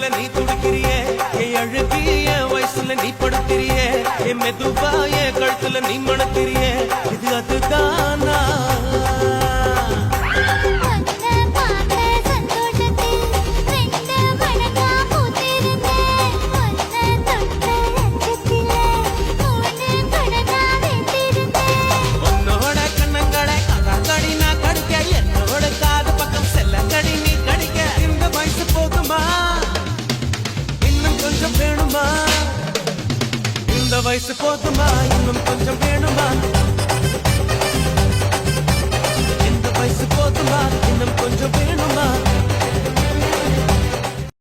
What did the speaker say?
வயசுல நீ துடிக்கிறியே என் அழுகி என் வயசுல நீ படுத்திரியே என் மெதுவா என் கழுத்துல நீ மணத்திரியே இது அதுதானா இந்த வயசு போதுமா இன்னும் கொஞ்சம் வேணுமா இந்த வயசு போதுமா இன்னும் கொஞ்சம் வேணுமா